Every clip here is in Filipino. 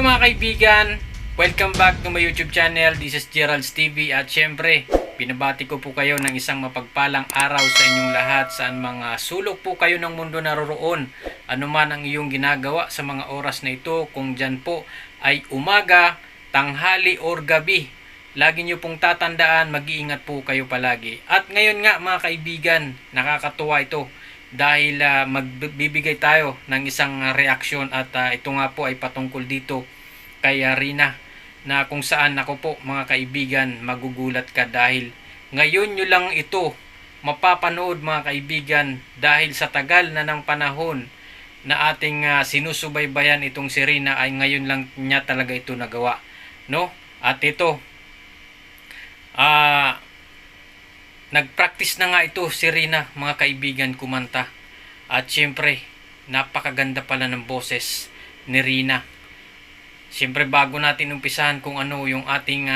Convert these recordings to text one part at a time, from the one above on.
mga kaibigan, welcome back to my YouTube channel. This is Gerald's TV at syempre, binabati ko po kayo ng isang mapagpalang araw sa inyong lahat saan mga sulok po kayo ng mundo naroroon. Ano man ang iyong ginagawa sa mga oras na ito, kung dyan po ay umaga, tanghali or gabi, lagi nyo pong tatandaan, mag-iingat po kayo palagi. At ngayon nga mga kaibigan, nakakatuwa ito dahil magbibigay tayo ng isang reaksyon at ito nga po ay patungkol dito kay Rina, na kung saan ako po mga kaibigan, magugulat ka dahil ngayon nyo lang ito mapapanood mga kaibigan, dahil sa tagal na ng panahon na ating sinusubaybayan itong si Rina ay ngayon lang niya talaga ito nagawa, no? At ito nagpractice na nga ito si Rina mga kaibigan kumanta. At syempre napakaganda pala ng boses ni Rina. Syempre bago natin umpisahan kung ano yung ating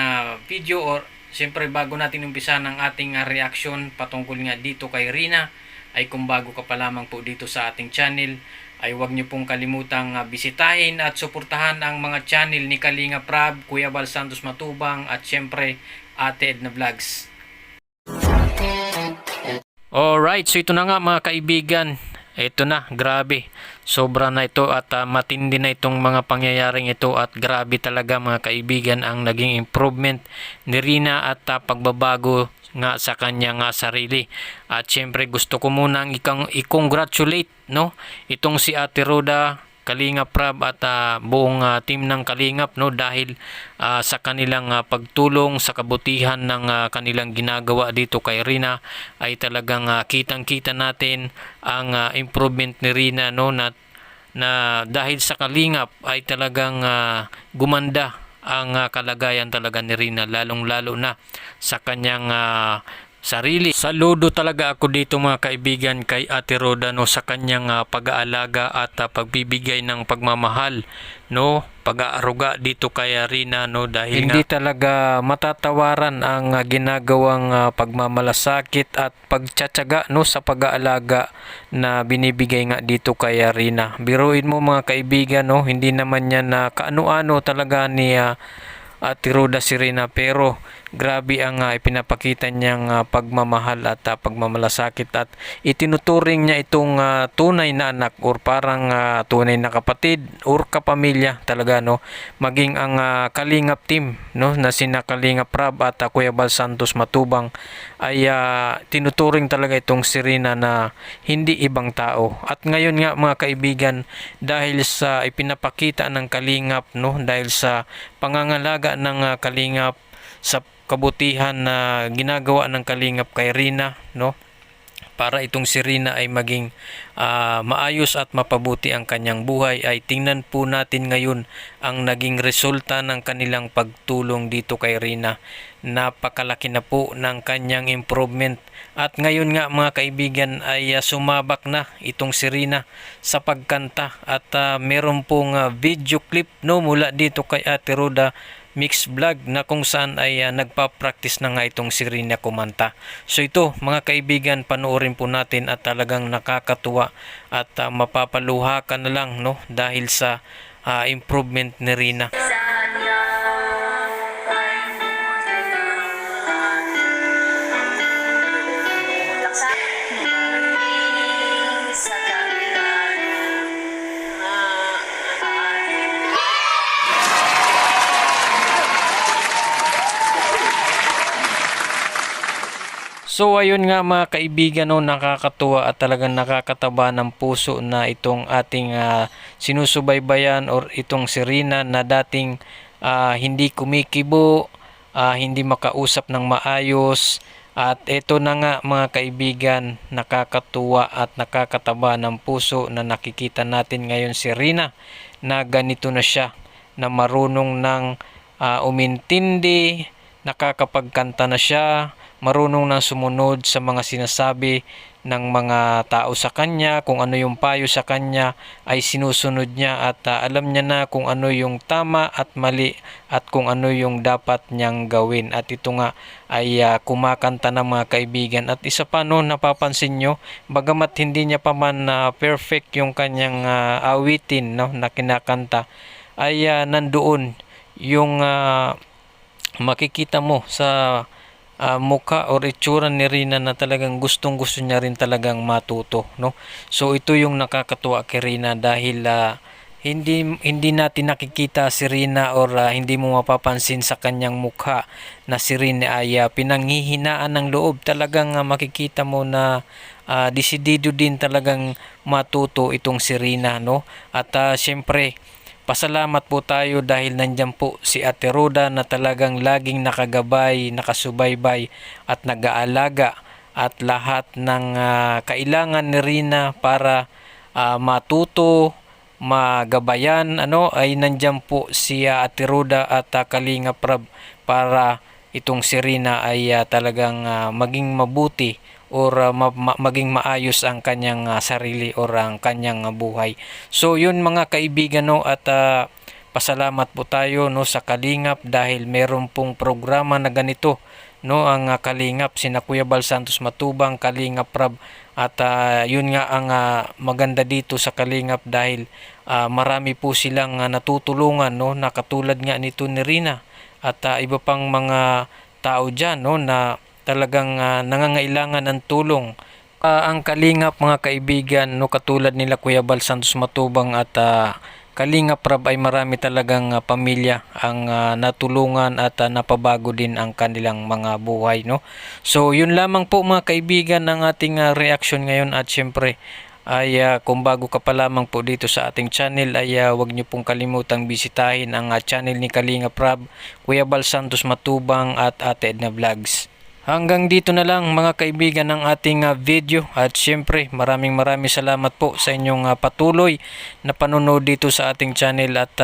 video, or syempre bago natin umpisahan ang ating reaction patungkol nga dito kay Rina, ay kung bago ka pa lamang po dito sa ating channel, ay huwag nyo pong kalimutang bisitahin at suportahan ang mga channel ni Kalinga Prab, Kuya Bal Santos Matubang at syempre Ate Edna Vlogs. Alright, so ito na nga mga kaibigan. Ito na, grabe. Sobra na ito at matindi na itong mga pangyayaring ito at grabe talaga mga kaibigan ang naging improvement ni Rina at pagbabago nga sa kanyang sarili. At syempre gusto ko munang i-congratulate, no, itong si Ate Roda, Kalinga Prab at buong team ng Kalingap, no, dahil sa kanilang pagtulong sa kabutihan ng kanilang ginagawa dito kay Rina ay talagang kitang-kita natin ang improvement ni Rina, no, na dahil sa Kalingap ay talagang gumanda ang kalagayan talaga ni Rina, lalong-lalo na sa kanyang sarili. Saludo talaga ako dito mga kaibigan kay Ate Roda, no, sa kanyang pag-aalaga at pagbibigay ng pagmamahal, no, pag-aaruga dito kay Rina, no, dahil hindi talaga matatawaran ang ginagawang pagmamalasakit at pagtsatsaga, no, sa pag-aalaga na binibigay nga dito kay Rina. Biruin mo mga kaibigan, no, hindi naman niya na kaano-ano talaga ni Ate Roda si Rina, pero grabe ang ipinapakita niyang pagmamahal at pagmamalasakit at itinuturing niya itong tunay na anak or parang tunay na kapatid or kapamilya talaga, no, maging ang Kalingap team, no, na sina Kalinga Prab at Kuya Bal Santos Matubang ay tinuturing talaga itong si Rina na hindi ibang tao. At ngayon nga mga kaibigan, dahil sa ipinapakita ng Kalingap, no, dahil sa pangangalaga ng Kalingap, sa kabutihan na ginagawa ng Kalingap kay Rina, no, para itong si Rina ay maging maayos at mapabuti ang kanyang buhay, ay tingnan po natin ngayon ang naging resulta ng kanilang pagtulong dito kay Rina. Napakalaki na po ng kanyang improvement. At ngayon nga mga kaibigan ay sumabak na itong si Rina sa pagkanta at meron pong video clip, no, mula dito kay Ate Roda Mix Vlog na kung saan ay nagpa-practice na nga itong si Rina kumanta. So ito mga kaibigan, panoorin po natin at talagang nakakatuwa at mapapaluha ka na lang, no, dahil sa improvement ni Rina. So ayun nga mga kaibigan, no, nakakatuwa at talagang nakakataba ng puso na itong ating sinusubaybayan or itong si Rina na dating hindi kumikibo, hindi makausap ng maayos. At ito na nga mga kaibigan, nakakatuwa at nakakataba ng puso na nakikita natin ngayon si Rina na ganito na siya, na marunong ng umintindi, nakakapagkanta na siya, marunong nang sumunod sa mga sinasabi ng mga tao sa kanya, kung ano yung payo sa kanya ay sinusunod niya at alam niya na kung ano yung tama at mali at kung ano yung dapat niyang gawin. At ito nga ay kumakanta ng mga kaibigan. At isa pa, no, napapansin nyo, bagamat hindi niya pa man perfect yung kanyang awitin, no, na kinakanta, ay nandoon yung makikita mo sa mukha or itsura ni Rina na talagang gustong-gusto niya rin talagang matuto, no? So ito yung nakakatuwa kay Rina dahil hindi natin nakikita si Rina or hindi mo mapapansin sa kanyang mukha na si Rina ay pinanghihinaan ng loob. Talagang makikita mo na desidido din talagang matuto itong si Rina, no? At syempre pasalamat po tayo dahil nandyan po si Ate Roda na talagang laging nakagabay, nakasubaybay at nag-aalaga at lahat ng kailangan ni Rina para matuto, magabayan, ay nandyan po si Ate Roda at Kalinga Prab para itong si Rina ay talagang maging mabuti or maging maayos ang kanyang sarili or ang kanyang buhay. So yun mga kaibigan, no, at pasalamat po tayo, no, sa Kalingap dahil meron pong programa na ganito, no, ang Kalingap sina Kuya Bal Santos Matubang, Kalingap Prab at yun nga ang maganda dito sa Kalingap dahil marami po silang natutulungan, no, na katulad nga nito ni Rina at iba pang mga tao dyan, no, na talagang nangangailangan ng tulong. Ang Kalingap mga kaibigan, no, katulad nila Kuya Bal Santos Matubang at Kalingap Prab ay marami talagang pamilya ang natulungan at napabago din ang kanilang mga buhay, no. So yun lamang po mga kaibigan ang ating reaction ngayon at syempre ay kung bago ka pa lamang po dito sa ating channel ay huwag niyo pong kalimutang bisitahin ang channel ni Kalingap Prab, Kuya Bal Santos Matubang at Ate Edna Vlogs. Hanggang dito na lang mga kaibigan ng ating video at syempre maraming salamat po sa inyong patuloy na panonood dito sa ating channel at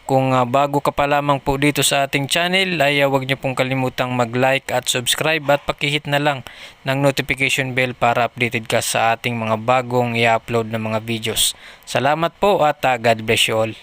kung bago ka pa lamang po dito sa ating channel ay huwag niyo pong kalimutang mag-like at subscribe at pakihit na lang ng notification bell para updated ka sa ating mga bagong i-upload na mga videos. Salamat po at God bless you all.